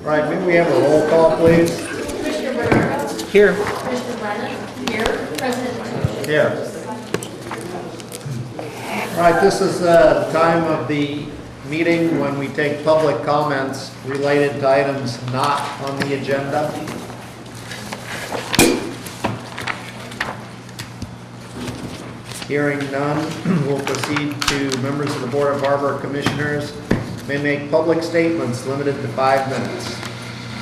Right, may we have a roll call, please? Commissioner Bernardo? Here. Commissioner Brennan? Here. President Mateo? Here. All right, this is the time of the meeting when we take public comments related to items not on the agenda. Hearing none, we'll proceed to members of the Board of Harbor Commissioners may make public statements limited to 5 minutes.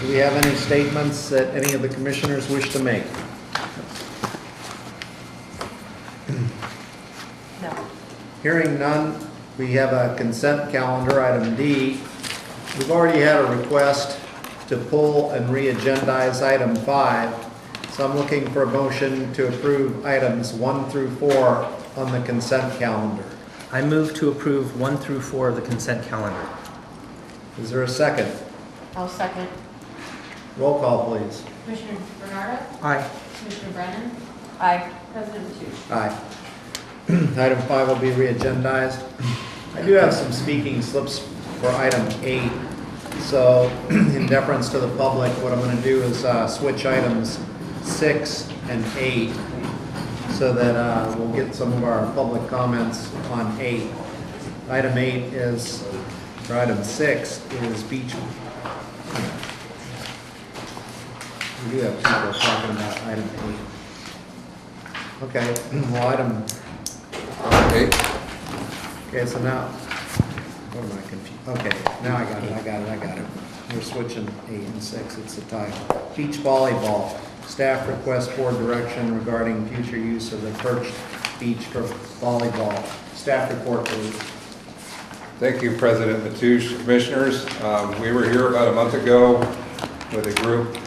Do we have any statements that any of the commissioners wish to make? No. Hearing none, we have a consent calendar, item D. We've already had a request to pull and re-agendize item 5. So I'm looking for a motion to approve items 1 through 4 on the consent calendar. I move to approve 1 through 4 of the consent calendar. Is there a second? I'll second. Roll call, please. Commissioner Bernardo? Aye. Commissioner Brennan? Aye. President Mateo? Aye. Item 5 will be re-agendized. I do have some speaking slips for item 8. So in deference to the public, what I'm going to do is switch items 6 and 8 so that we'll get some of our public comments on 8. Item 8 is, or item 6 is beach. We do have people talking about item 8. Okay, well, item 8. Okay, so now, what am I confused? Okay, now I got it. We're switching 8 and 6, it's the title. Beach volleyball. Staff requests board direction regarding future use of the Perch Beach for volleyball. Staff report, please. Thank you, President Matoush. Commissioners, we were here about a month ago with a group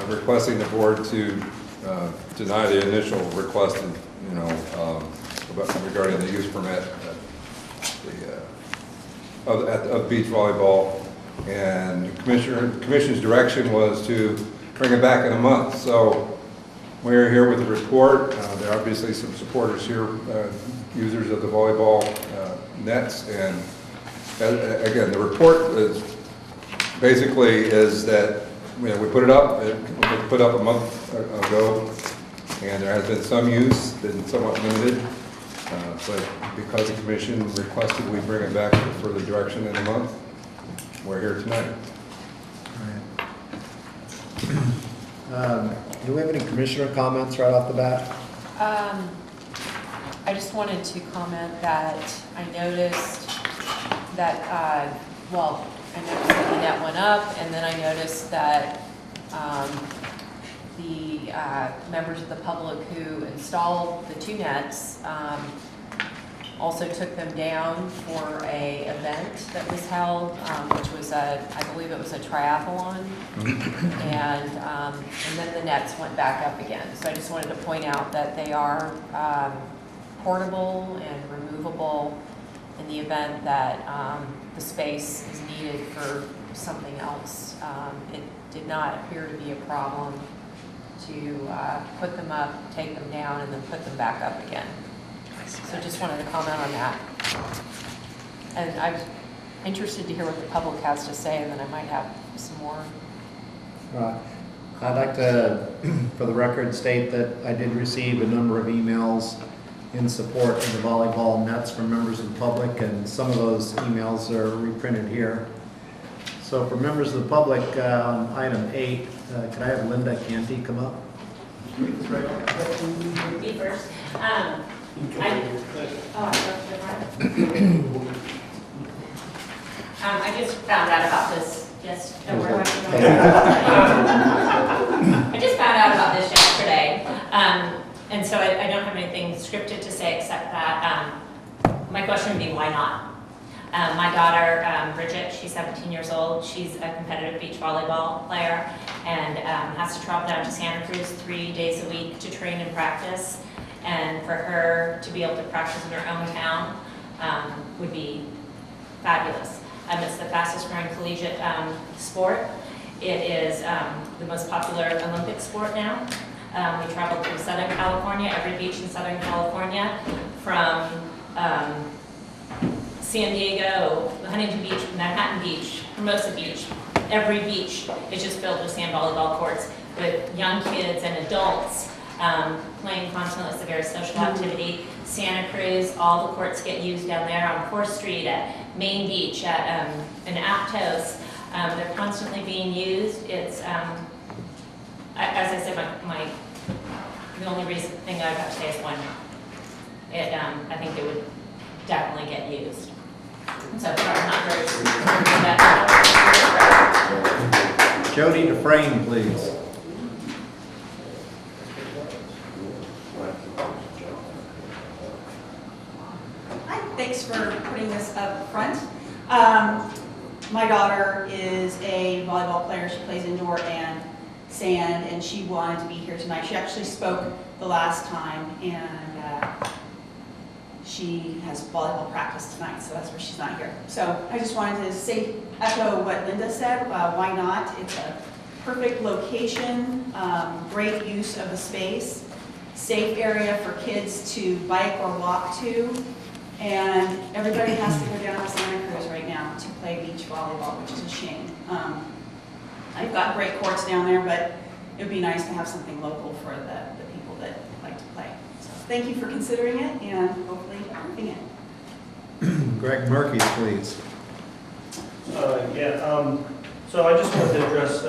requesting the board to deny the initial requested, regarding the use permit of beach volleyball. And the commission's direction was to bring it back in a month. So we're here with the report. There are obviously some supporters here, users of the volleyball nets. And again, the report is basically that we put it up. It was put up a month ago, and there has been some use, been somewhat limited. But because the commission requested we bring it back for further direction in a month, we're here tonight. Do we have any commissioner comments right off the bat? I just wanted to comment that I noticed that, I noticed that the net went up, and then I noticed that the members of the public who installed the 2 nets also took them down for a event that was held, which was I believe it was a triathlon, and then the nets went back up again. So I just wanted to point out that they are portable and removable in the event that the space is needed for something else. It did not appear to be a problem to put them up, take them down, and then put them back up again. So just wanted to comment on that. And I'm interested to hear what the public has to say, and then I might have some more. Right. I'd like to, for the record, state that I did receive a number of emails in support of the volleyball nets from members of the public, and some of those emails are reprinted here. So for members of the public, on item 8, can I have Linda Canty come up? Me first. I just found out about this. Yes, don't worry. I just found out about this yesterday, and so I don't have anything scripted to say except that my question would be, why not? My daughter, Bridget, she's 17 years old. She's a competitive beach volleyball player and has to travel down to Santa Cruz 3 days a week to train and practice. And for her to be able to practice in her own town would be fabulous. It's the fastest growing collegiate sport. It is the most popular Olympic sport now. We traveled through Southern California, every beach in Southern California, from San Diego, Huntington Beach, Manhattan Beach, Hermosa Beach, every beach is just filled with sand volleyball courts with young kids and adults playing constantly. It's a very social activity. Santa Cruz, all the courts get used down there on 4th Street, at Main Beach, at in Aptos. They're constantly being used. It's, as I said, the only thing I would have to say is one. I think they would definitely get used. So I'm not very sure that. Jody Dufresne, please. Hi, thanks for putting this up front. My daughter is a volleyball player. She plays indoor and sand, and she wanted to be here tonight. She actually spoke the last time, and she has volleyball practice tonight, so that's where she's not here. So I just wanted to echo what Linda said. Why not? It's a perfect location, great use of the space, safe area for kids to bike or walk to, and everybody has to go down to Santa Cruz right now to play beach volleyball, which is a shame. I've got great courts down there, but it would be nice to have something local for the people that like to play. So thank you for considering it and hopefully approving it. Greg Murphy, please. So I just wanted to address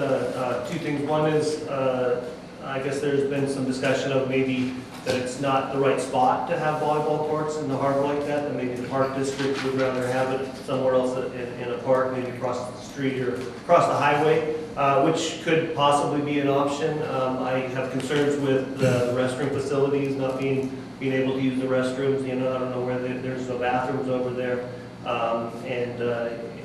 two things. One is, I guess there's been some discussion of maybe that it's not the right spot to have volleyball courts in the harbor like that maybe the park district would rather have it somewhere else in a park, maybe across the street or across the highway, which could possibly be an option. I have concerns with the restroom facilities, not being able to use the restrooms. You know, I don't know where there's no bathrooms over there.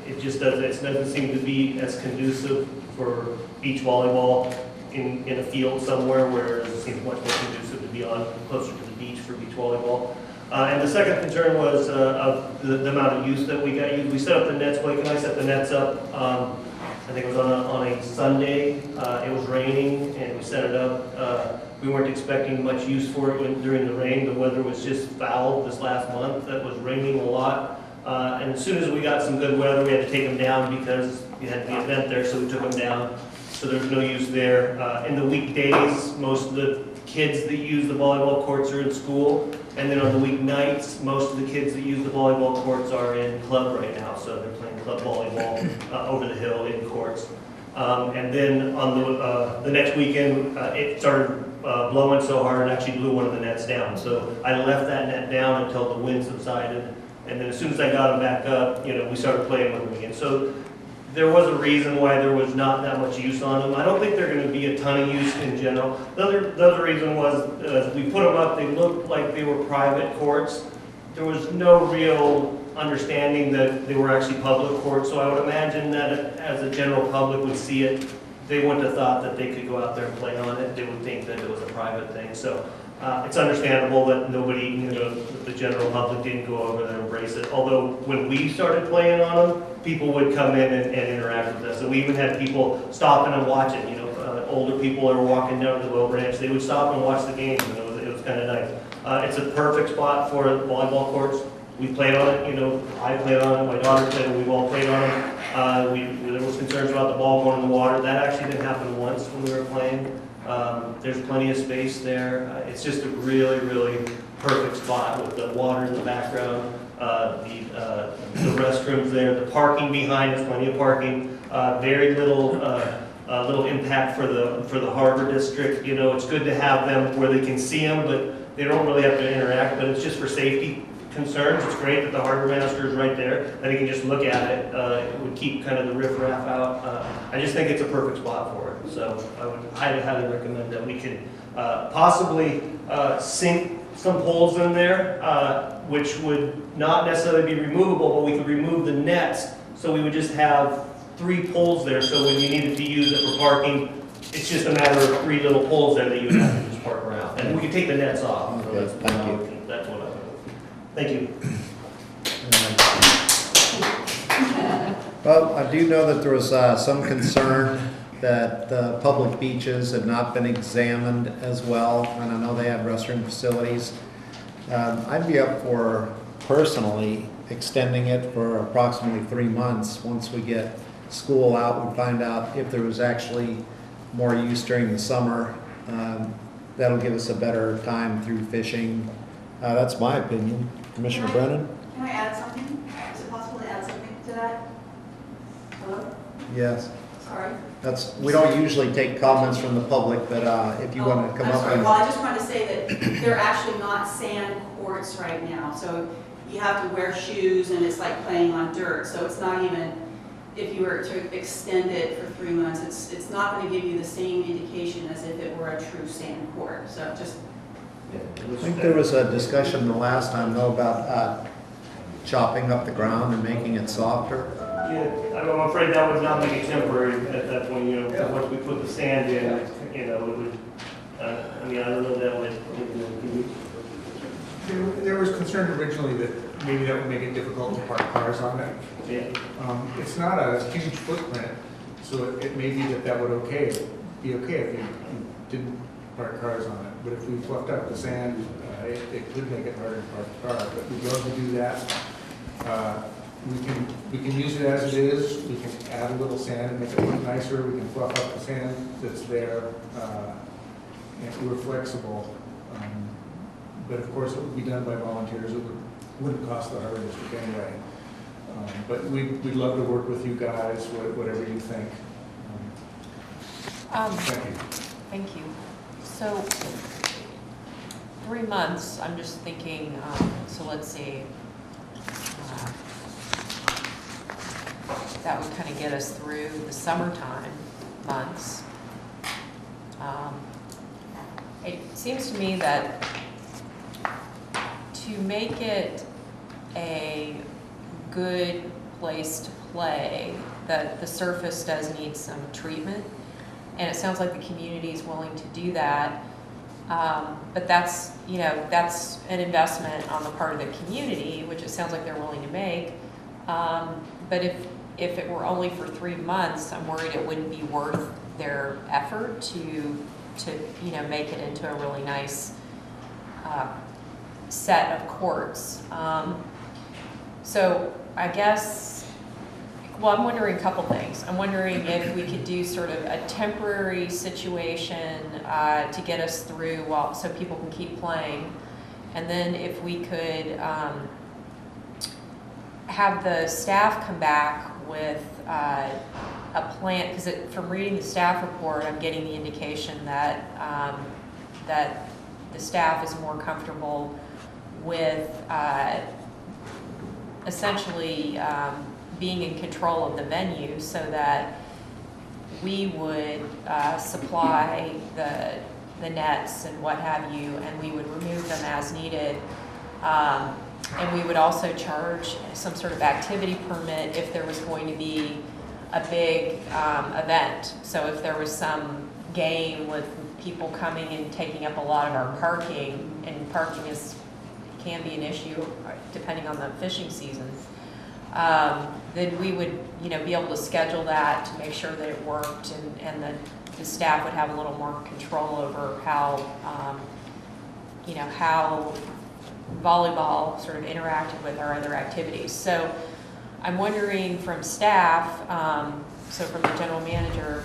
It just doesn't seem to be as conducive for beach volleyball in a field somewhere, where it seems much more conducive to be on closer to the beach for beach volleyball. And the second concern was of the amount of use that we got used. We set up the nets. Blake and I set the nets up. I think it was on a Sunday. It was raining, and we set it up. We weren't expecting much use for it during the rain. The weather was just foul this last month. It was raining a lot. And as soon as we got some good weather, we had to take them down because we had the event there, so we took them down. So there's no use there. In the weekdays, most of the kids that use the volleyball courts are in school. And then on the weeknights, most of the kids that use the volleyball courts are in club right now. So they're playing club volleyball over the hill in courts. And then on the next weekend, it started blowing so hard it actually blew one of the nets down. So I left that net down until the wind subsided. And then as soon as I got them back up, we started playing with them again. So there was a reason why there was not that much use on them. I don't think they're going to be a ton of use in general. The other reason was we put them up, they looked like they were private courts. There was no real understanding that they were actually public courts, so I would imagine that as the general public would see it, they wouldn't have thought that they could go out there and play on it. They would think that it was a private thing. So it's understandable that nobody, the general public didn't go over there and embrace it. Although when we started playing on them, people would come in and interact with us. And we even had people stopping and watching. Older people are walking down to the Low Branch. They would stop and watch the game. It was kind of nice. It's a perfect spot for volleyball courts. We played on it. I played on it. My daughter played it. We've all played on it. There was concerns about the ball going in the water. That actually didn't happen once when we were playing. There's plenty of space there. It's just a really, really perfect spot with the water in the background, the restrooms there, the parking behind. There's plenty of parking. Very little impact for the harbor district. It's good to have them where they can see them, but they don't really have to interact. But it's just for safety concerns. It's great that the harbor master is right there, that he can just look at it. It would keep kind of the riffraff out. I just think it's a perfect spot for it. So I would highly, highly recommend that we could possibly sink some poles in there, which would not necessarily be removable, but we could remove the nets. So we would just have 3 poles there. So when you needed to use it for parking, it's just a matter of 3 little poles there that you would have to just park around. And we could take the nets off. So Yes, thank you. That's what I would. Thank you. Well, I do know that there was some concern that the public beaches had not been examined as well, and I know they have restroom facilities. I'd be up for, personally, extending it for approximately 3 months. Once we get school out, we find out if there was actually more use during the summer. That'll give us a better time through fishing. That's my opinion. Commissioner Brennan? Can I add something? Is it possible to add something to that? Hello? Yes. Sorry. We don't usually take comments from the public, but if you want to come I'm up sorry. with. Well, I just wanted to say that they're actually not sand courts right now. So you have to wear shoes and it's like playing on dirt. So it's not even, if you were to extend it for 3 months, it's not going to give you the same indication as if it were a true sand court. So just, I think there was a discussion the last time, though, about chopping up the ground and making it softer. Yeah, I'm afraid that would not make it temporary at that point, you know, once we put the sand in, you know, it would, I mean, I don't know that would, There was concern originally that maybe that would make it difficult to park cars on it. yeah. It's not a huge footprint, so it may be that would be okay if you didn't park cars on it. But if we fluffed out the sand, it could make it harder to park a car. But we'd love to do that. We can use it as it is. We can add a little sand and make it look nicer. We can fluff up the sand that's there. We're flexible. But of course, it would be done by volunteers. It wouldn't cost the harbor district anyway. But we'd love to work with you guys, whatever you think. Thank you. Thank you. So 3 months, I'm just thinking, so let's see. That would kind of get us through the summertime months. It seems to me that to make it a good place to play, that the surface does need some treatment. And it sounds like the community is willing to do that. But that's, you know, that's an investment on the part of the community, which it sounds like they're willing to make. But if it were only for 3 months, I'm worried it wouldn't be worth their effort to you know, make it into a really nice set of courts. So I guess, well, I'm wondering a couple things. I'm wondering if we could do sort of a temporary situation to get us through so people can keep playing. And then if we could have the staff come back with a plan, because from reading the staff report, I'm getting the indication that that the staff is more comfortable with essentially being in control of the venue, so that we would supply the nets and what have you, and we would remove them as needed. And we would also charge some sort of activity permit if there was going to be a big event. So if there was some game with people coming and taking up a lot of our parking, and parking can be an issue depending on the fishing season, then we would, you know, be able to schedule that to make sure that it worked, and the staff would have a little more control over how, you know, how volleyball sort of interacted with our other activities. So I'm wondering from staff, so from the general manager,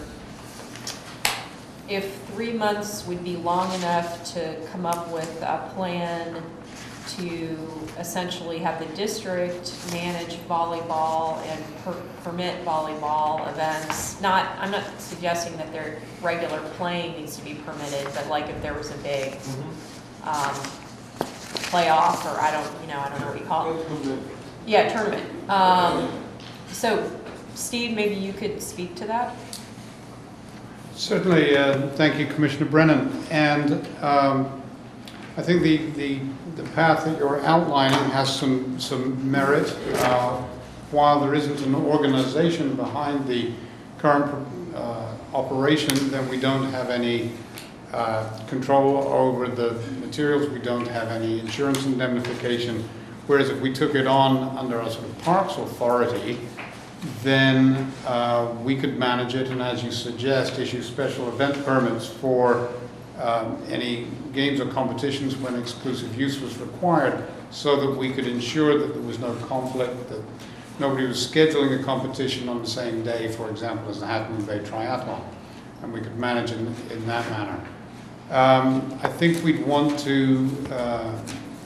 if 3 months would be long enough to come up with a plan to essentially have the district manage volleyball and permit volleyball events. I'm not suggesting that their regular playing needs to be permitted, but like if there was a big playoff, or I don't know what you call it. Yeah, tournament. So Steve, maybe you could speak to that? Certainly. Thank you, Commissioner Brennan. And I think the path that you're outlining has some merit. While there isn't an organization behind the current operation, then we don't have any control over the materials. We don't have any insurance indemnification. Whereas if we took it on under a sort of parks authority, then we could manage it, and as you suggest, issue special event permits for any games or competitions when exclusive use was required, so that we could ensure that there was no conflict, that nobody was scheduling a competition on the same day, for example, as the Hat Moon Bay Triathlon, and we could manage in that manner. I think we'd want to,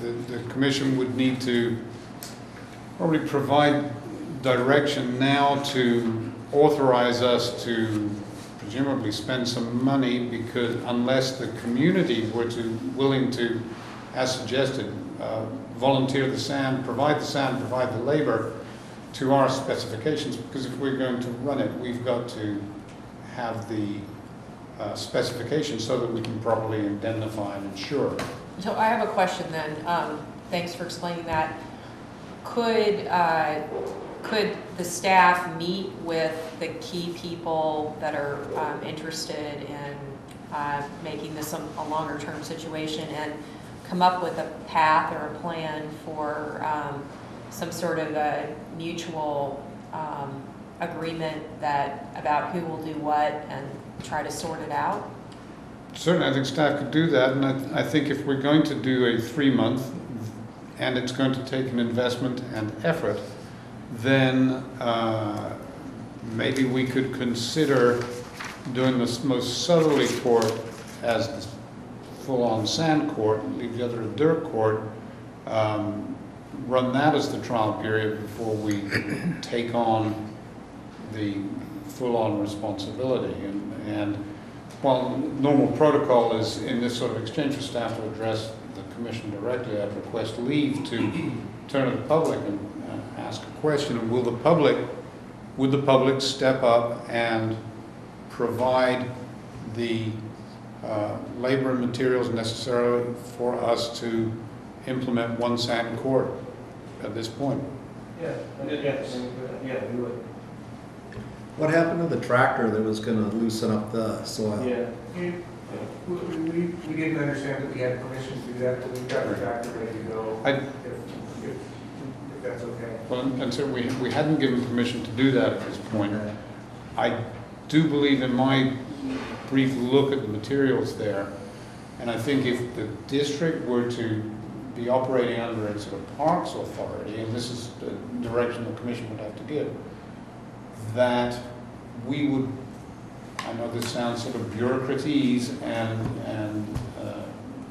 the commission would need to probably provide direction now to authorize us to presumably spend some money, because unless the community were willing to, as suggested, volunteer the sand, provide the labor to our specifications, because if we're going to run it, we've got to have the specifications so that we can properly indemnify and insure. So I have a question then. Thanks for explaining that. Could the staff meet with the key people that are interested in making this a longer-term situation and come up with a path or a plan for some sort of a mutual agreement about who will do what and try to sort it out? Certainly, I think staff could do that, and I think if we're going to do a 3-month, and it's going to take an investment and effort, then maybe we could consider doing the most southerly court as the full-on sand court, and leave the other a dirt court, run that as the trial period before we take on the full-on responsibility. And while normal protocol is in this sort of exchange for staff to address the commission directly, I'd request leave to turn to the public and ask a question. And would the public step up and provide the labor and materials necessary for us to implement one sand court at this point? Yeah, yeah, we would. What happened to the tractor that was gonna loosen up the soil? Yeah. We didn't understand that we had permission to do that, but we've got our tractor ready to go, if that's okay. Well, and so we hadn't given permission to do that at this point. Okay. I do believe in my brief look at the materials there, and I think if the district were to be operating under its sort of parks authority, and this is the direction the commission would have to give, that we would, I know this sounds sort of bureaucratese and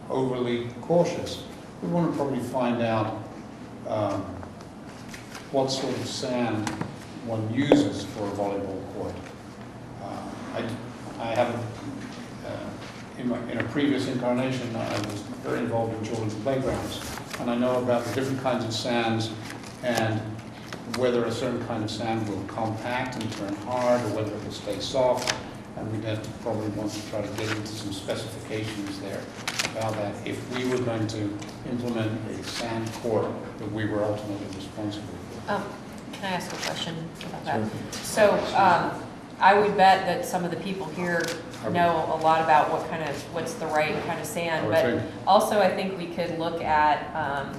overly cautious, we want to probably find out what sort of sand one uses for a volleyball court. I haven't, in a previous incarnation, I was very involved in children's playgrounds, and I know about the different kinds of sands and whether a certain kind of sand will compact and turn hard, or whether it will stay soft, and we'd have to probably want to try to get into some specifications there about that if we were going to implement a sand court that we were ultimately responsible for. Can I ask a question about that? So I would bet that some of the people here know a lot about what's the right kind of sand, but also I think we could look at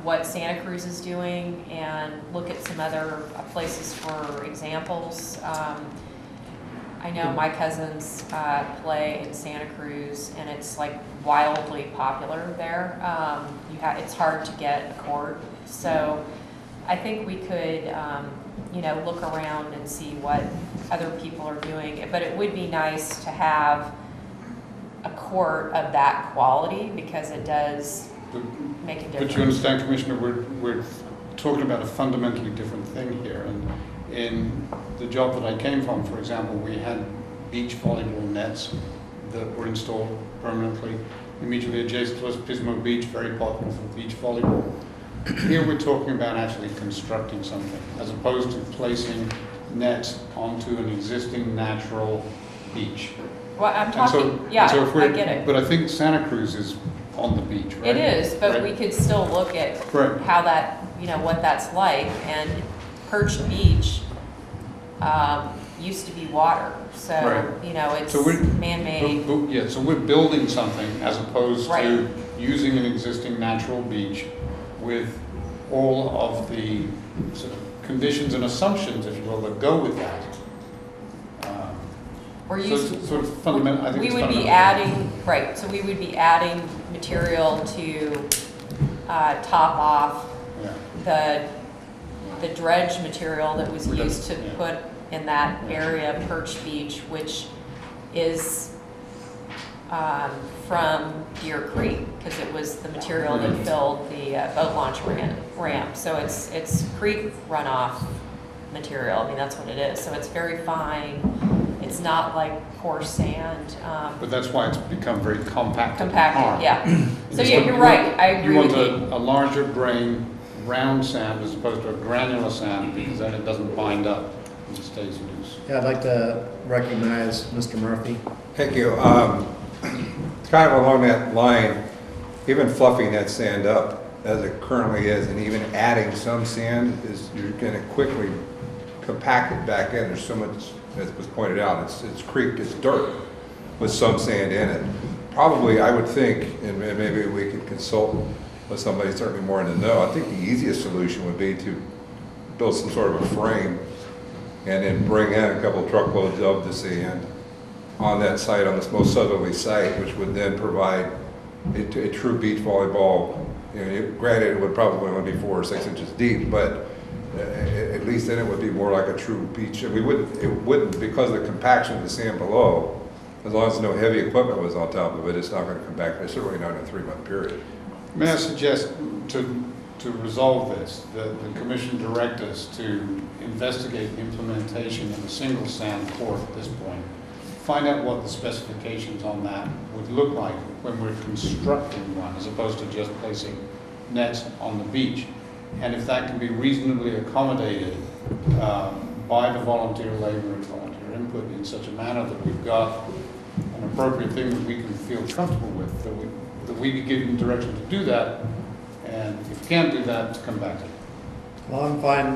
what Santa Cruz is doing and look at some other places for examples. I know my cousins play in Santa Cruz, and it's like wildly popular there. It's hard to get a court, so I think we could, look around and see what other people are doing. But it would be nice to have a court of that quality, because it does make a difference. But you understand, Commissioner, we're talking about a fundamentally different thing here. And in the job that I came from, for example, we had beach volleyball nets that were installed permanently. Immediately adjacent to us, Pismo Beach, very popular for beach volleyball. Here we're talking about actually constructing something, as opposed to placing nets onto an existing natural beach. Well, I'm And talking, I get it. But I think Santa Cruz is on the beach, right? It is, but Right. we could still look at Right. how that, what that's like. And Perch Beach used to be water, so, Right. it's So we're- man-made. Yeah, so we're building something as opposed Right. to using an existing natural beach with all of the sort of conditions and assumptions, if you will, that go with that. We're So used, it's sort of fundamental, I think we it's would be fundamental. adding, right, so we would be adding material to top off Yeah. the dredge material that was used to Yeah. put in that area of Perch Beach, which is from Deer Creek, because it was the material that filled the boat launch ramp. So it's creek runoff material. I mean, that's what it is. So it's very fine. It's not like coarse sand. But that's why it's become very compacted. and Compacted, hard. yeah. So It's yeah, what you're you right. want- I agree with You you. want a larger grain, round sand as opposed to a granular sand, because then it doesn't bind up and it stays loose. Yeah, I'd like to recognize Mr. Murphy. Thank you. Kind of along that line, even fluffing that sand up as it currently is, and even adding some sand is, you're going to quickly compact it back in. There's so much, as was pointed out, it's creek, it's dirt with some sand in it. Probably, I would think, and maybe we could consult with somebody certainly more in the know, I think the easiest solution would be to build some sort of a frame and then bring in a couple truckloads of the sand on that site, on this most southerly site, which would then provide a true beach volleyball. You know, granted, it would probably only be 4 or 6 inches deep, but at least then it would be more like a true beach. And it wouldn't, because of the compaction of the sand below, as long as no heavy equipment was on top of it, it's not going to come back, certainly not in a 3-month period. May I suggest to resolve this, that the commission direct us to investigate the implementation of a single sand court at this point. Find out what the specifications on that would look like when we're constructing one, as opposed to just placing nets on the beach. And if that can be reasonably accommodated by the volunteer labor and volunteer input in such a manner that we've got an appropriate thing that we can feel comfortable with, that we be given direction to do that, and if we can't do that, to come back to it. Well, I'm fine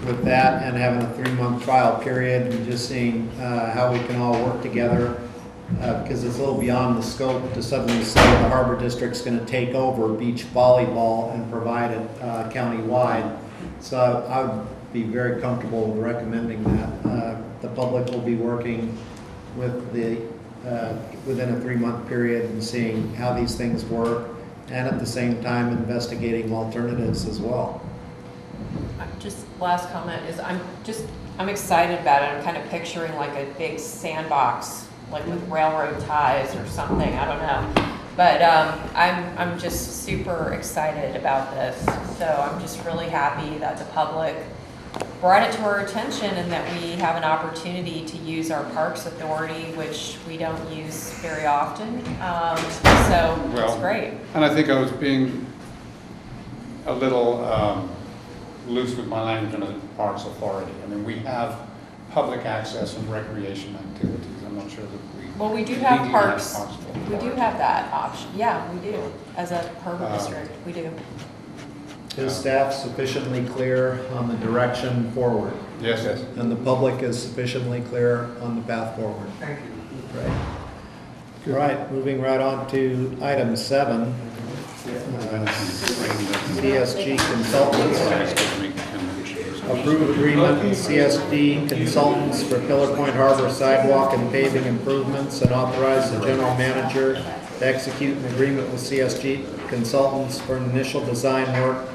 with that and having a 3-month trial period and just seeing how we can all work together, because it's a little beyond the scope to suddenly say the Harbor District's going to take over beach volleyball and provide it county-wide. So I would be very comfortable with recommending that. The public will be working with within a 3-month period and seeing how these things work, and at the same time investigating alternatives as well. Just last comment is I'm excited about it. I'm kind of picturing like a big sandbox, like with railroad ties or something. I don't know, but I'm just super excited about this. So I'm just really happy that the public brought it to our attention and that we have an opportunity to use our Parks Authority, which we don't use very often. So it's great. And I think I was being a little loose with my language on the Parks Authority. I mean, we have public access and recreation activities. I'm not sure that we. Well, we do have legally parks. Authority. We do have that option. Yeah, we do. As a harbor district, we do. Is staff sufficiently clear on the direction forward? Yes. And the public is sufficiently clear on the path forward? Thank you. Right. All right, moving right on to item 7. CSG Consultants. Approve agreement with CSG Consultants for Pillar Point Harbor sidewalk and paving improvements, and authorize the general manager to execute an agreement with CSG Consultants for initial design work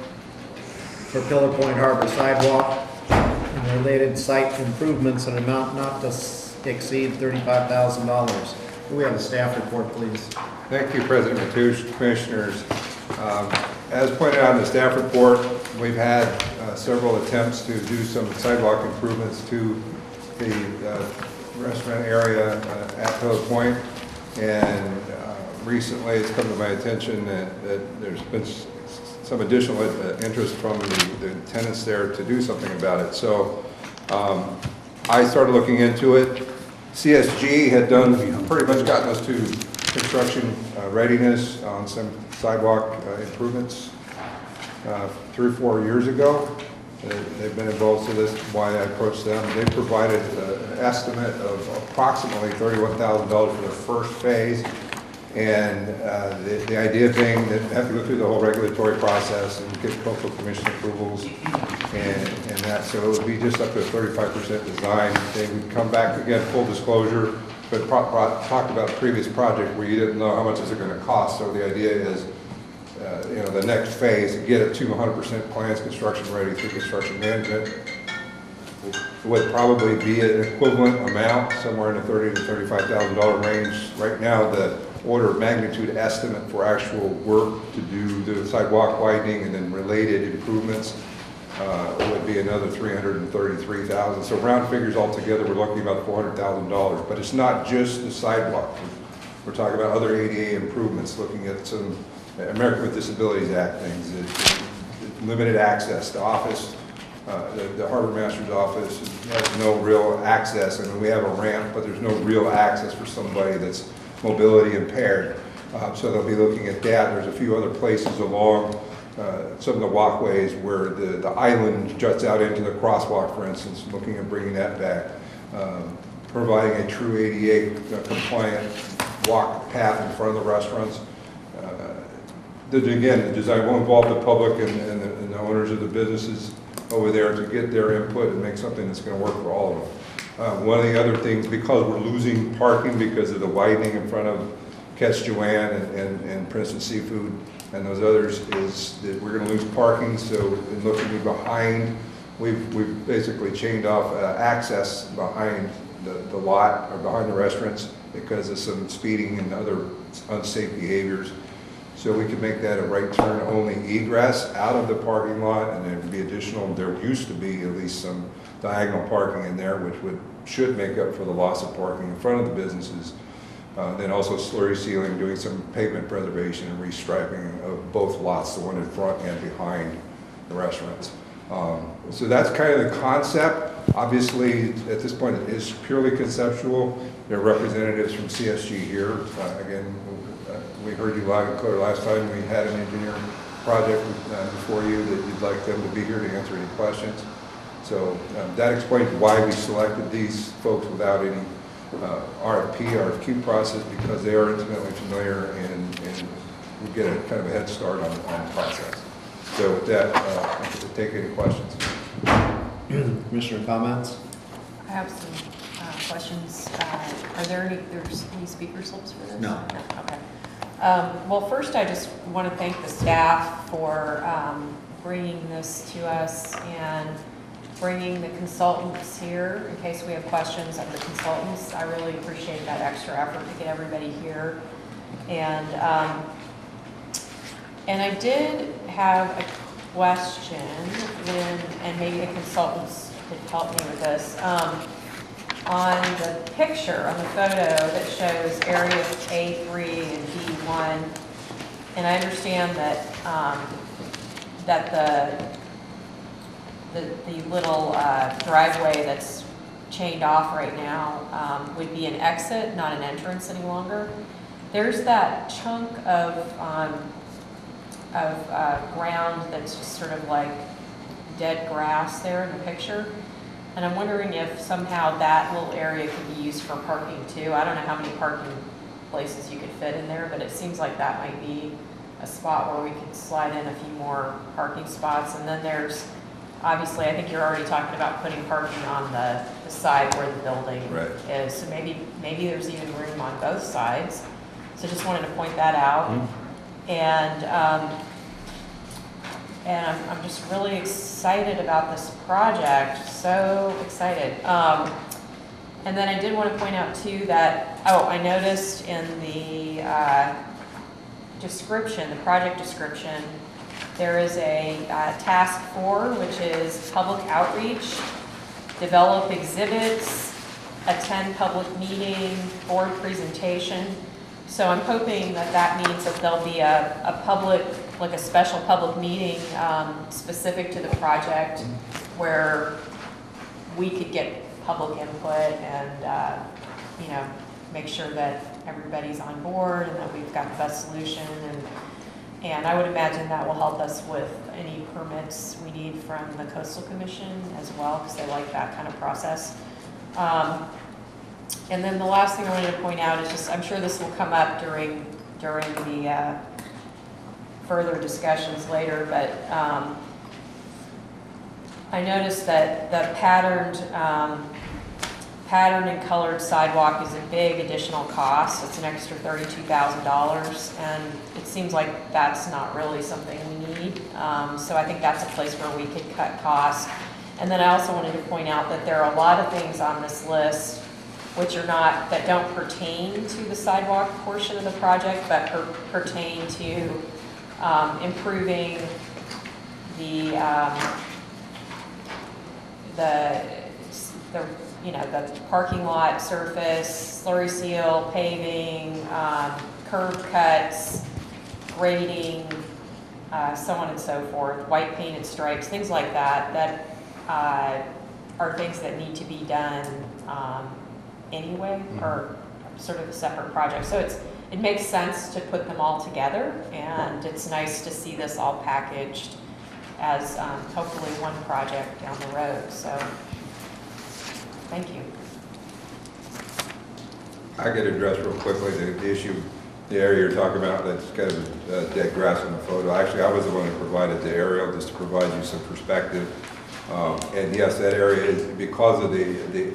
for Pillar Point Harbor sidewalk and related site improvements in an amount not to exceed $35,000. We have a staff report, please. Thank you, President Mateo, Commissioners. As pointed out in the staff report, we've had several attempts to do some sidewalk improvements to the restaurant area at Pillar Point, and recently it's come to my attention that there's been some additional interest from the tenants there to do something about it. So I started looking into it. CSG had pretty much gotten us to construction readiness on some sidewalk improvements 3 or 4 years ago. They've been involved, so that's why I approached them. They provided an estimate of approximately $31,000 for the first phase, and the idea being that they have to go through the whole regulatory process and get local commission approvals and that, so it would be just up to a 35% design. They would come back again, full disclosure, but talked about a previous project where you didn't know how much is it going to cost. So the idea is, the next phase, to get it to 100% plans, construction ready through construction management, would probably be an equivalent amount, somewhere in the $30,000 to $35,000 range. Right now, the order of magnitude estimate for actual work to do the sidewalk widening and then related improvements would be another $333,000. So round figures altogether, we're looking about $400,000. But it's not just the sidewalk. We're talking about other ADA improvements, looking at some American with Disabilities Act things, limited access to office. The harbor master's office has no real access. I mean, we have a ramp, but there's no real access for somebody that's mobility impaired. So they'll be looking at that. There's a few other places along some of the walkways where the island juts out into the crosswalk, for instance, looking at bringing that back. Providing a true ADA compliant walk path in front of the restaurants. Again, the design will involve the public and the owners of the businesses over there to get their input and make something that's going to work for all of them. One of the other things, because we're losing parking because of the widening in front of Catch Joanne and Princeton Seafood and those others, is that we're going to lose parking. So in looking behind, we've basically chained off access behind the lot or behind the restaurants because of some speeding and other unsafe behaviors. So we could make that a right turn only egress out of the parking lot, and there would be additional, there used to be at least some diagonal parking in there, which should make up for the loss of parking in front of the businesses. Then also slurry sealing, doing some pavement preservation and restriping of both lots, the one in front and behind the restaurants. So that's kind of the concept. Obviously, at this point, it is purely conceptual. There are representatives from CSG here. Again, we heard you loud and clear last time we had an engineer project before you that you'd like them to be here to answer any questions. So that explains why we selected these folks without any RFQ process, because they are intimately familiar and we get a kind of a head start on the process. So with that, I can take any questions. Commissioner comments? I have some questions. Are there any speaker slips for this? No. Okay. Well, first I just want to thank the staff for bringing this to us and bringing the consultants here in case we have questions of the consultants. I really appreciate that extra effort to get everybody here. And I did have a question, and maybe the consultants could help me with this. On the picture, on the photo that shows areas A3 and B1, and I understand that the little driveway that's chained off right now would be an exit, not an entrance any longer. There's that chunk of ground that's just sort of like dead grass there in the picture. And I'm wondering if somehow that little area could be used for parking too. I don't know how many parking places you could fit in there, but it seems like that might be a spot where we could slide in a few more parking spots. And then there's, obviously, I think you're already talking about putting parking on the side where the building is. So maybe there's even room on both sides. So just wanted to point that out. Mm-hmm. And I'm just really excited about this project, so excited. And then I did want to point out too that, I noticed in the description, the project description, there is a task 4, which is public outreach, develop exhibits, attend public meeting, board presentation. So I'm hoping that means that there'll be a public, like a special public meeting specific to the project where we could get public input and, make sure that everybody's on board and that we've got the best solution. And I would imagine that will help us with any permits we need from the Coastal Commission as well, because they like that kind of process. And then the last thing I wanted to point out is just, I'm sure this will come up during the further discussions later, but I noticed that the patterned patterned and colored sidewalk is a big additional cost. It's an extra $32,000, and it seems like that's not really something we need. So I think that's a place where we could cut costs. And then I also wanted to point out that there are a lot of things on this list which are not, that don't pertain to the sidewalk portion of the project, but pertain to improving the parking lot surface, slurry seal, paving, curb cuts, grading, so on and so forth, white painted stripes, things like that, that are things that need to be done anyway, or sort of a separate project. So it makes sense to put them all together, and it's nice to see this all packaged as hopefully one project down the road. So thank you. I could address real quickly the issue, the area you're talking about that's kind of dead grass in the photo. Actually, I was the one who provided the aerial just to provide you some perspective. And yes, that area is, because of the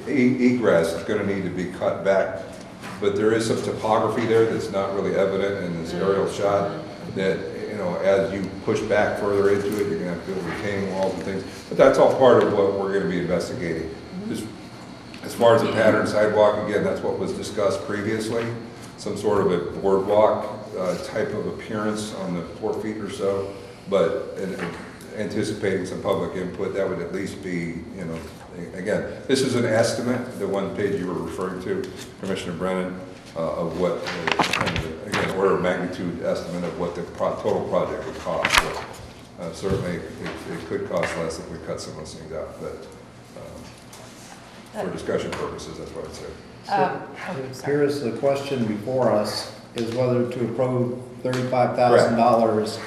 egress, is going to need to be cut back. But there is some topography there that's not really evident in this aerial shot that, you know, as you push back further into it, you're going to have to build retaining walls and things. But that's all part of what we're going to be investigating. As far as the pattern sidewalk, again, that's what was discussed previously. Some sort of a boardwalk type of appearance on the 4 feet or so. But anticipating some public input, that would at least be, you know, again, this is an estimate, the one page you were referring to, Commissioner Brennan, of what, again, order of magnitude estimate of what the total project would cost. So, certainly, it could cost less if we cut some of those things out, but for discussion purposes, that's what I'd say. Here's the question before us, is whether to approve $35,000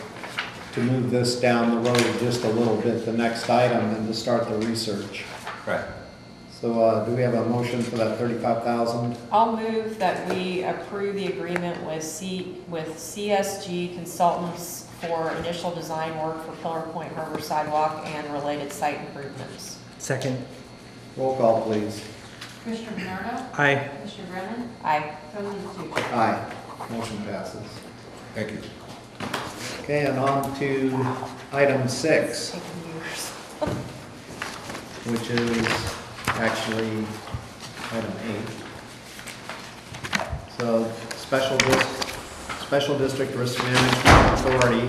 to move this down the road just a little bit, the next item, and to start the research. Right. So do we have a motion for that $35,000? I'll move that we approve the agreement with CSG Consultants for initial design work for Pillar Point Harbor Sidewalk and related site improvements. Second. Roll call, please. Commissioner Bernardo? Aye. Commissioner Brennan? Aye. President Tru? Aye. Motion passes. Thank you. Okay, and on to item 6, Taking years. which is actually item 8. So, Special District Risk Management Authority,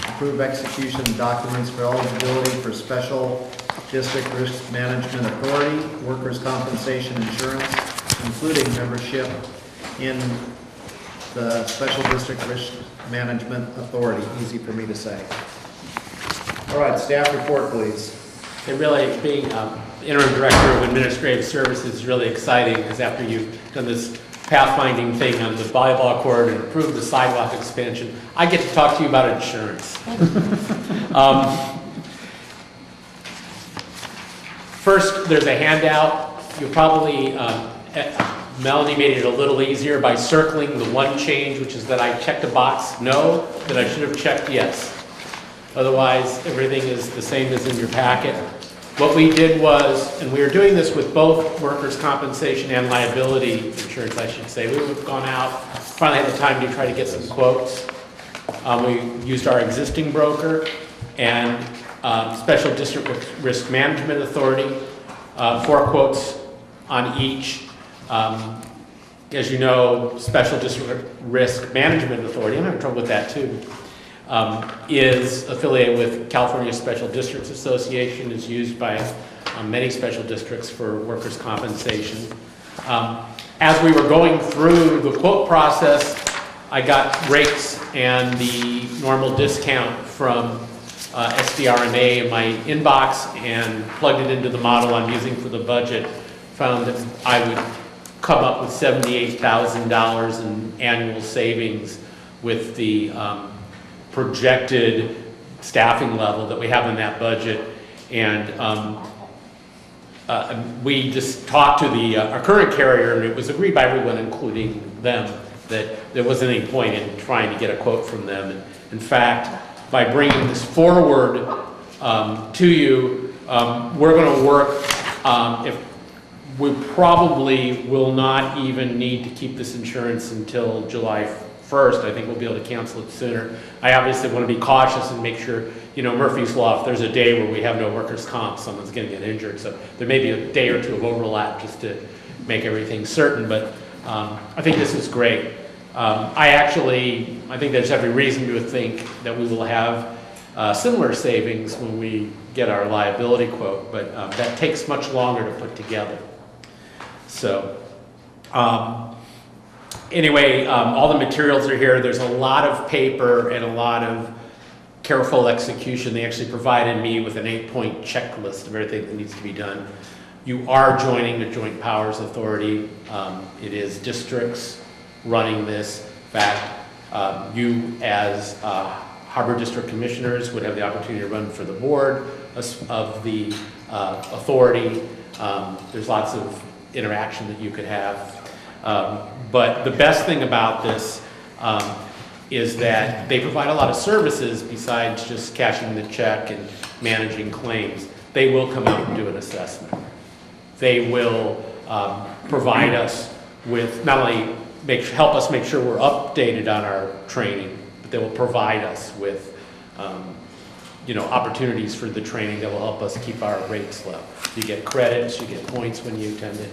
approve execution documents for eligibility for Special District Risk Management Authority, workers' compensation insurance, including membership in the Special District Risk Management Authority. Easy for me to say. All right, staff report, please. It really, being interim director of administrative services is really exciting, because after you've done this pathfinding thing on the volleyball court and approved the sidewalk expansion, I get to talk to you about insurance. First, there's a handout. You'll probably, Melanie made it a little easier by circling the one change, which is that I checked a box no, that I should have checked yes. Otherwise, everything is the same as in your packet. What we did was, and we were doing this with both workers' compensation and liability insurance, I should say. We would have gone out, finally had the time to try to get some quotes. We used our existing broker and Special District Risk Management Authority, 4 quotes on each. As you know, Special District Risk Management Authority, I'm having trouble with that too, is affiliated with California Special Districts Association, is used by many special districts for workers' compensation. As we were going through the quote process, I got rates and the normal discount from SDRMA in my inbox and plugged it into the model I'm using for the budget. Found that I would come up with $78,000 in annual savings with the projected staffing level that we have in that budget. And we just talked to our current carrier, and it was agreed by everyone, including them, that there wasn't any point in trying to get a quote from them. And in fact, by bringing this forward to you, we're going to work, if we probably will not even need to keep this insurance until July 1st. I think we'll be able to cancel it sooner. I obviously want to be cautious and make sure, you know, Murphy's Law, if there's a day where we have no workers' comp, someone's going to get injured. So there may be a day or two of overlap just to make everything certain, but I think this is great. I think there's every reason to think that we will have similar savings when we get our liability quote, but that takes much longer to put together. So anyway, all the materials are here. There's a lot of paper and a lot of careful execution. They actually provided me with an 8-point checklist of everything that needs to be done. You are joining the Joint Powers Authority. It is districts running this. In fact, you as Harbor District Commissioners would have the opportunity to run for the board of the authority. There's lots of interaction that you could have. But the best thing about this is that they provide a lot of services besides just cashing the check and managing claims. They will come out and do an assessment. They will provide us with not only help us make sure we're updated on our training, but they will provide us with opportunities for the training that will help us keep our rates low. You get credits, you get points when you attend it.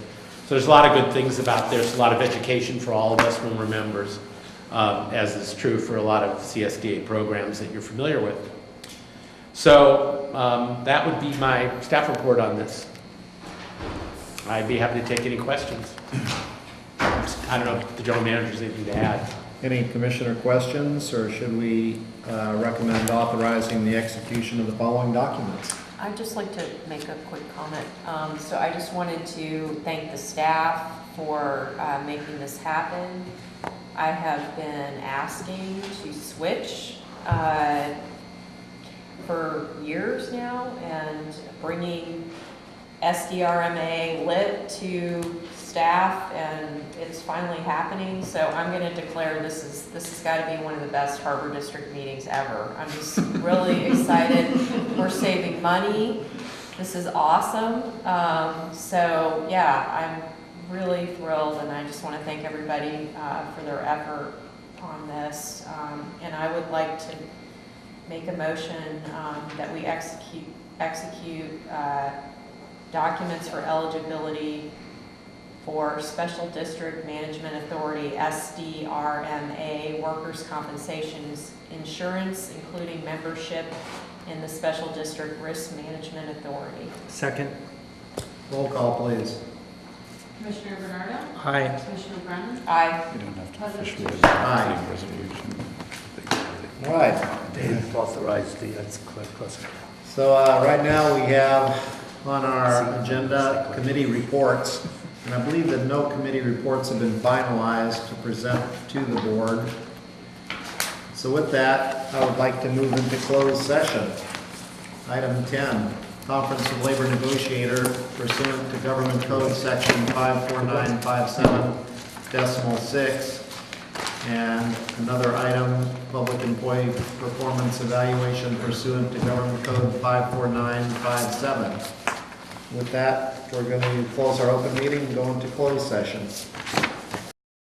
So there's a lot of good things about this, a lot of education for all of us when we're members, as is true for a lot of CSDA programs that you're familiar with. So that would be my staff report on this. I'd be happy to take any questions. I don't know if the general manager has anything to add. Any commissioner questions, or should we recommend authorizing the execution of the following documents? I'd just like to make a quick comment. So I just wanted to thank the staff for making this happen. I have been asking to switch for years now, and bringing SDRMA lit to staff, and it's finally happening. So I'm going to declare this has got to be one of the best Harbor District meetings ever. I'm just really excited. We're saving money. This is awesome. So yeah, I'm really thrilled, and I just want to thank everybody for their effort on this. And I would like to make a motion that we execute documents for eligibility for Special District Management Authority, SDRMA, workers' compensation insurance, including membership in the Special District Risk Management Authority. Second. Roll call, please. Commissioner Bernardo? Aye. Commissioner Brennan? Aye. You don't have to President officially Tucci? adopt Aye. the resolution. All right. Dave authorized that's close. So right now we have on our agenda committee reports, and I believe that no committee reports have been finalized to present to the board. So with that, I would like to move into closed session. Item 10, Conference of Labor Negotiator pursuant to Government Code Section 54957.6. And another item, Public Employee Performance Evaluation pursuant to Government Code 54957. With that, we're going to close our open meeting and go into closed session.